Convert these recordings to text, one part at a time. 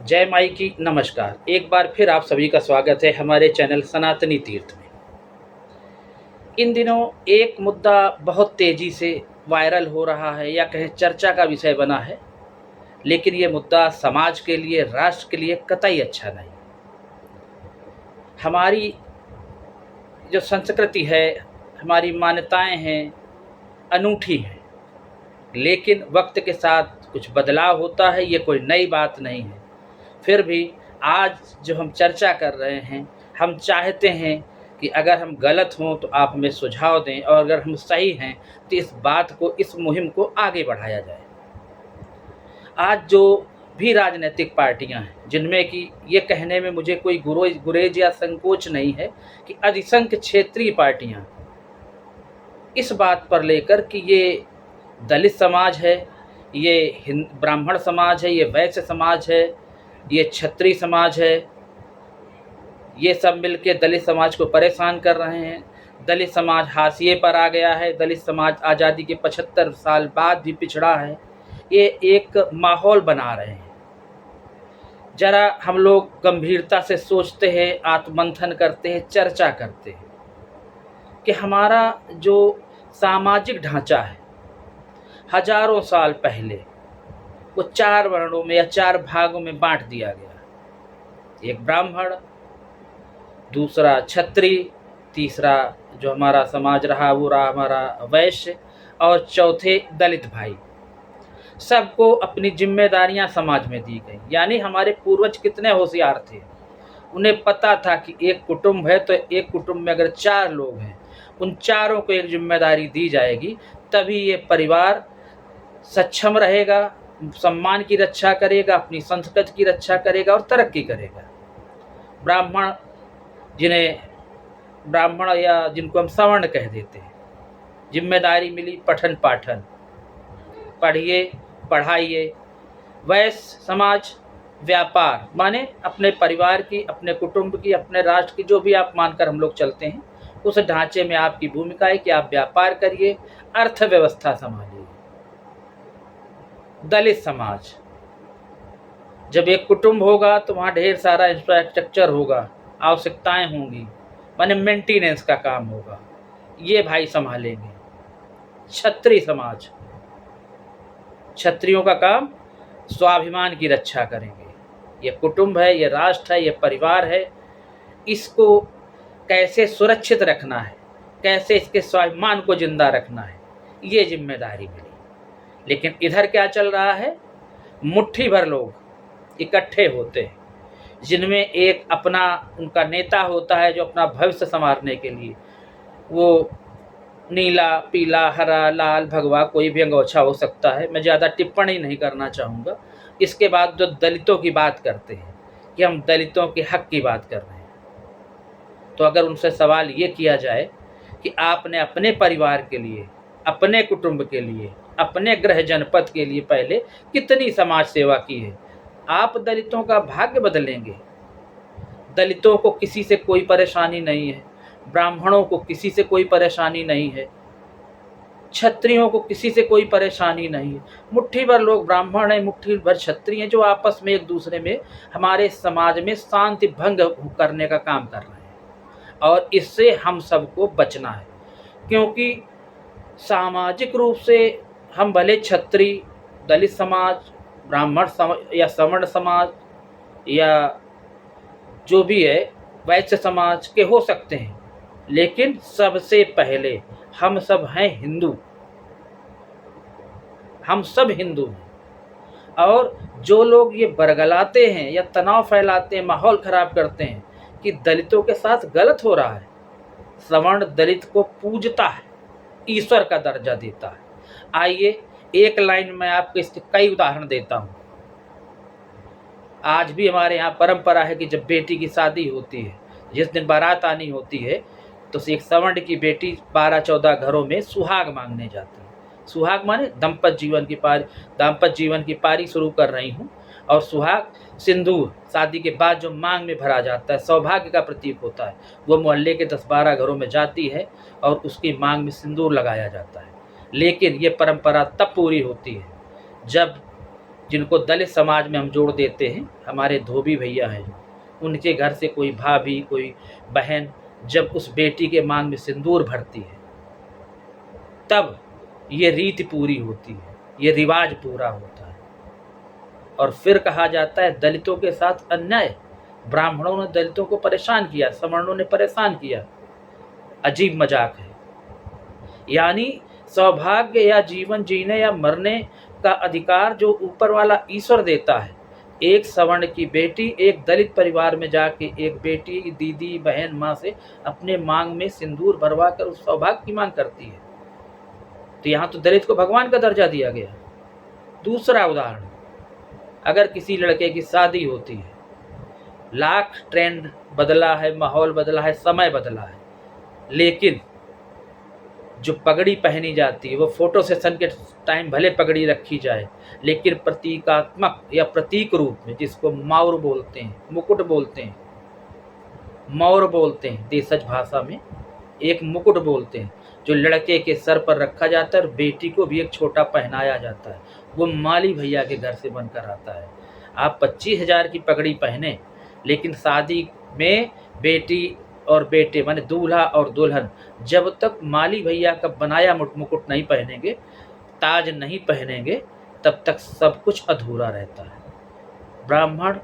जय माई की नमस्कार। एक बार फिर आप सभी का स्वागत है हमारे चैनल सनातनी तीर्थ में। इन दिनों एक मुद्दा बहुत तेज़ी से वायरल हो रहा है या कहें चर्चा का विषय बना है, लेकिन ये मुद्दा समाज के लिए, राष्ट्र के लिए कतई अच्छा नहीं। हमारी जो संस्कृति है, हमारी मान्यताएं हैं, अनूठी हैं, लेकिन वक्त के साथ कुछ बदलाव होता है। ये कोई नई बात नहीं है। फिर भी आज जो हम चर्चा कर रहे हैं, हम चाहते हैं कि अगर हम गलत हों तो आप हमें सुझाव दें, और अगर हम सही हैं तो इस बात को, इस मुहिम को आगे बढ़ाया जाए। आज जो भी राजनीतिक पार्टियां हैं, जिनमें कि ये कहने में मुझे कोई गुरेज या संकोच नहीं है कि अधिसंख्य क्षेत्रीय पार्टियां इस बात पर लेकर कि ये दलित समाज है, ये ब्राह्मण समाज है, ये वैश्य समाज है, ये क्षत्रिय समाज है, ये सब मिलके दलित समाज को परेशान कर रहे हैं। दलित समाज हाशिए पर आ गया है। दलित समाज आज़ादी के 75 साल बाद भी पिछड़ा है। ये एक माहौल बना रहे हैं। जरा हम लोग गंभीरता से सोचते हैं, आत्ममंथन करते हैं, चर्चा करते हैं कि हमारा जो सामाजिक ढांचा है, हजारों साल पहले वो 4 वर्णों में या 4 भागों में बांट दिया गया। एक ब्राह्मण, दूसरा क्षत्रिय, तीसरा जो हमारा समाज रहा वो रहा हमारा वैश्य, और चौथे दलित भाई। सबको अपनी जिम्मेदारियां समाज में दी गई। यानी हमारे पूर्वज कितने होशियार थे। उन्हें पता था कि एक कुटुंब है तो एक कुटुंब में अगर 4 लोग हैं, उन चारों को एक जिम्मेदारी दी जाएगी, तभी ये परिवार सक्षम रहेगा, सम्मान की रक्षा करेगा, अपनी संस्कृति की रक्षा करेगा और तरक्की करेगा। ब्राह्मण, ब्राह्मण या जिनको हम सवर्ण कह देते हैं, जिम्मेदारी मिली पठन पाठन, पढ़िए पढ़ाइए। वैश्य समाज व्यापार, माने अपने परिवार की, अपने कुटुंब की, अपने राष्ट्र की, जो भी आप मानकर हम लोग चलते हैं, उस ढांचे में आपकी भूमिका है कि आप व्यापार करिए, अर्थव्यवस्था संभालिए। दलित समाज, जब एक कुटुंब होगा तो वहाँ ढेर सारा इंफ्रास्ट्रक्चर होगा, आवश्यकताएं होंगी, माने मेंटेनेंस का काम होगा, ये भाई संभालेंगे। क्षत्रिय समाज, क्षत्रियों का काम स्वाभिमान की रक्षा करेंगे। ये कुटुंब है, ये राष्ट्र है, ये परिवार है, इसको कैसे सुरक्षित रखना है, कैसे इसके स्वाभिमान को जिंदा रखना है, ये जिम्मेदारी मिली। लेकिन इधर क्या चल रहा है? मुट्ठी भर लोग इकट्ठे होते हैं, जिनमें एक अपना उनका नेता होता है जो अपना भविष्य संवारने के लिए वो नीला, पीला, हरा, लाल, भगवा, कोई भी अंगोछा हो सकता है। मैं ज़्यादा टिप्पणी नहीं करना चाहूँगा। इसके बाद जो दलितों की बात करते हैं कि हम दलितों के हक की बात कर रहे हैं, तो अगर उनसे सवाल ये किया जाए कि आपने अपने परिवार के लिए, अपने कुटुंब के लिए, अपने गृह जनपद के लिए पहले कितनी समाज सेवा की है, आप दलितों का भाग्य बदलेंगे। दलितों को किसी से कोई परेशानी नहीं है, ब्राह्मणों को किसी से कोई परेशानी नहीं है, क्षत्रियों को किसी से कोई परेशानी नहीं है। मुट्ठी भर लोग ब्राह्मण हैं, मुट्ठी भर क्षत्रिय हैं, जो आपस में एक दूसरे में हमारे समाज में शांति भंग करने का काम कर रहे हैं, और इससे हम सबको बचना है। क्योंकि सामाजिक रूप से हम भले क्षत्रिय, दलित समाज, ब्राह्मण या सवर्ण समाज या जो भी है वैश्य समाज के हो सकते हैं, लेकिन सबसे पहले हम सब हैं हिंदू। हम सब हिंदू हैं। और जो लोग ये बरगलाते हैं या तनाव फैलाते हैं, माहौल खराब करते हैं कि दलितों के साथ गलत हो रहा है, सवर्ण दलित को पूजता है, ईश्वर का दर्जा देता है। आइए एक लाइन में आपको इसके कई उदाहरण देता हूँ। आज भी हमारे यहाँ परंपरा है कि जब बेटी की शादी होती है, जिस दिन बारात आनी होती है, तो एक सवर्ण की बेटी 12-14 घरों में सुहाग मांगने जाती है। सुहाग माने दाम्पत्य जीवन की पारी शुरू कर रही हूँ। और सुहाग सिंदूर शादी के बाद जो मांग में भरा जाता है, सौभाग्य का प्रतीक होता है। वो मोहल्ले के 10-12 घरों में जाती है और उसकी मांग में सिंदूर लगाया जाता है। लेकिन ये परंपरा तब पूरी होती है जब जिनको दलित समाज में हम जोड़ देते हैं, हमारे धोबी भैया हैं, उनके घर से कोई भाभी, कोई बहन जब उस बेटी के मांग में सिंदूर भरती है, तब ये रीति पूरी होती है, ये रिवाज पूरा होता है। और फिर कहा जाता है दलितों के साथ अन्याय, ब्राह्मणों ने दलितों को परेशान किया, सवर्णों ने परेशान किया। अजीब मजाक है। यानी सौभाग्य या जीवन जीने या मरने का अधिकार जो ऊपर वाला ईश्वर देता है, एक सवर्ण की बेटी एक दलित परिवार में जाके एक बेटी, दीदी, बहन, माँ से अपने मांग में सिंदूर भरवा कर उस सौभाग्य की मांग करती है। तो यहाँ तो दलित को भगवान का दर्जा दिया गया। दूसरा उदाहरण, अगर किसी लड़के की शादी होती है, लाख ट्रेंड बदला है, माहौल बदला है, समय बदला है, लेकिन जो पगड़ी पहनी जाती है वो फोटो सेशन के टाइम भले पगड़ी रखी जाए, लेकिन प्रतीकात्मक या प्रतीक रूप में, जिसको मौर बोलते हैं, मुकुट बोलते हैं, मौर बोलते हैं देशज भाषा में, एक मुकुट बोलते हैं, जो लड़के के सर पर रखा जाता है और बेटी को भी एक छोटा पहनाया जाता है, वो माली भैया के घर से बनकर आता है। आप 25,000 की पगड़ी पहने, लेकिन शादी में बेटी और बेटे माने दूल्हा और दुल्हन जब तक माली भैया का बनाया मुकुट नहीं पहनेंगे, ताज नहीं पहनेंगे, तब तक सब कुछ अधूरा रहता है। ब्राह्मण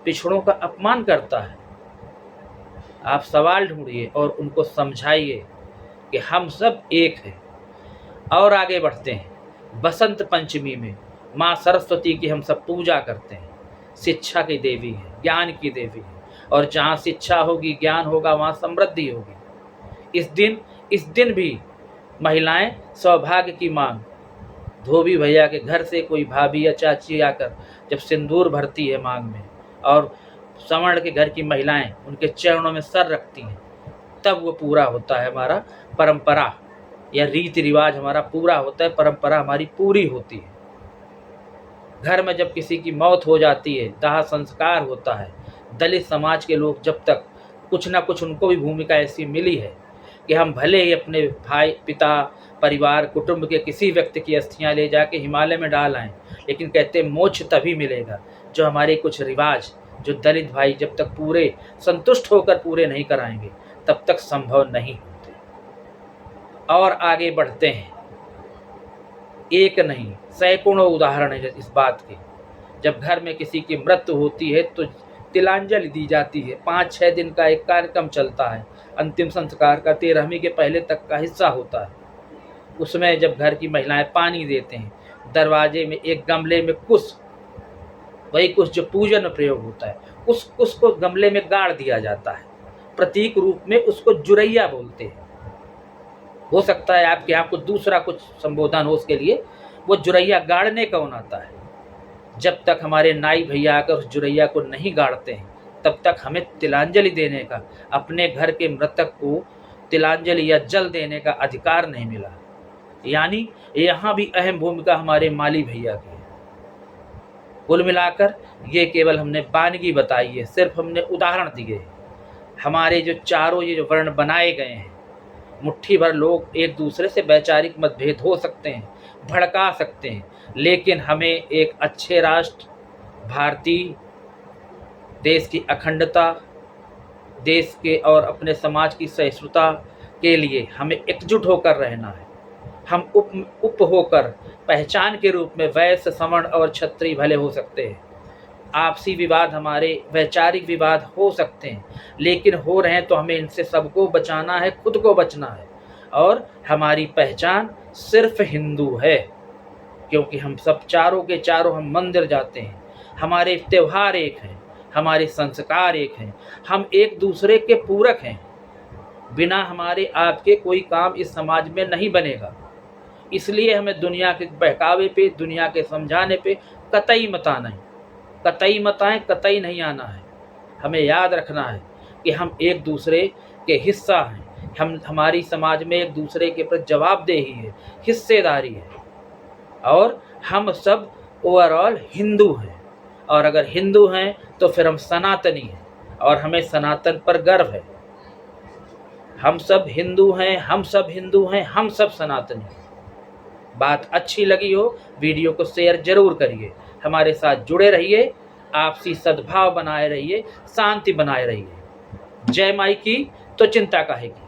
पिछड़ों का अपमान करता है। आप सवाल ढूंढिए और उनको समझाइए कि हम सब एक हैं। और आगे बढ़ते हैं। बसंत पंचमी में माँ सरस्वती की हम सब पूजा करते हैं। शिक्षा की देवी है, ज्ञान की देवी है, और जहाँ शिक्षा होगी, ज्ञान होगा, वहाँ समृद्धि होगी। इस दिन भी महिलाएं सौभाग्य की मांग, धोबी भैया के घर से कोई भाभी या चाची आकर जब सिंदूर भरती है मांग में, और सवर्ण के घर की महिलाएं उनके चरणों में सर रखती हैं, तब वो पूरा होता है हमारा परंपरा या रीति रिवाज, हमारा पूरा होता है, परंपरा हमारी पूरी होती है। घर में जब किसी की मौत हो जाती है, दाह संस्कार होता है, दलित समाज के लोग जब तक कुछ ना कुछ, उनको भी भूमिका ऐसी मिली है कि हम भले ही अपने भाई, पिता, परिवार, कुटुंब के किसी व्यक्ति की अस्थियां ले जाके हिमालय में डाल आएँ, लेकिन कहते मोक्ष तभी मिलेगा जो हमारे कुछ रिवाज, जो दलित भाई जब तक पूरे संतुष्ट होकर पूरे नहीं कराएंगे, तब तक संभव नहीं होते। और आगे बढ़ते हैं। एक नहीं, सैकड़ों उदाहरण है इस बात के। जब घर में किसी की मृत्यु होती है तो तिलांजलि दी जाती है। 5-6 दिन का एक कार्यक्रम चलता है। अंतिम संस्कार का 13वीं के पहले तक का हिस्सा होता है। उसमें जब घर की महिलाएं पानी देते हैं, दरवाजे में एक गमले में कुश, वही कुश जो पूजन में प्रयोग होता है, उस कुश को गमले में गाड़ दिया जाता है। प्रतीक रूप में उसको जुरैया बोलते हैं। हो सकता है आपके यहाँ कुछ दूसरा कुछ संबोधन हो उसके लिए, वो जुरैया गाड़ने कौन आता है। जब तक हमारे नाई भैया आकर उस जुरैया को नहीं गाड़ते हैं, तब तक हमें तिलांजलि देने का, अपने घर के मृतक को तिलांजलि या जल देने का अधिकार नहीं मिला। यानी यहाँ भी अहम भूमिका हमारे माली भैया की है। कुल मिलाकर ये केवल हमने वानगी बताई है, सिर्फ हमने उदाहरण दिए हैं। हमारे जो चारों ये जो वर्ण बनाए गए हैं, मुट्ठी भर लोग एक दूसरे से वैचारिक मतभेद हो सकते हैं, भड़का सकते हैं, लेकिन हमें एक अच्छे राष्ट्र, भारतीय देश की अखंडता, देश के और अपने समाज की सहिष्णुता के लिए हमें एकजुट होकर रहना है। हम उप होकर पहचान के रूप में वैश्य, सवर्ण और क्षत्रिय भले हो सकते हैं। आपसी विवाद, हमारे वैचारिक विवाद हो सकते हैं, लेकिन हो रहे हैं तो हमें इनसे सबको बचाना है, खुद को बचना है। और हमारी पहचान सिर्फ हिंदू है, क्योंकि हम सब चारों के चारों हम मंदिर जाते हैं। हमारे त्यौहार एक हैं, हमारे संस्कार एक हैं, हम एक दूसरे के पूरक हैं। बिना हमारे आपके कोई काम इस समाज में नहीं बनेगा। इसलिए हमें दुनिया के बहकावे पे, दुनिया के समझाने पे कतई मत आना है, कतई मत आए, कतई नहीं आना है। हमें याद रखना है कि हम एक दूसरे के हिस्सा हैं। हमारी समाज में एक दूसरे के प्रति जवाबदेही है, हिस्सेदारी है, और हम सब ओवरऑल हिंदू हैं। और अगर हिंदू हैं तो फिर हम सनातनी हैं, और हमें सनातन पर गर्व है। हम सब हिंदू हैं, हम सब हिंदू हैं, हम सब सनातनी हैं। बात अच्छी लगी हो, वीडियो को शेयर जरूर करिए। हमारे साथ जुड़े रहिए, आपसी सद्भाव बनाए रहिए, शांति बनाए रहिए। जय माई की तो चिंता काहे की।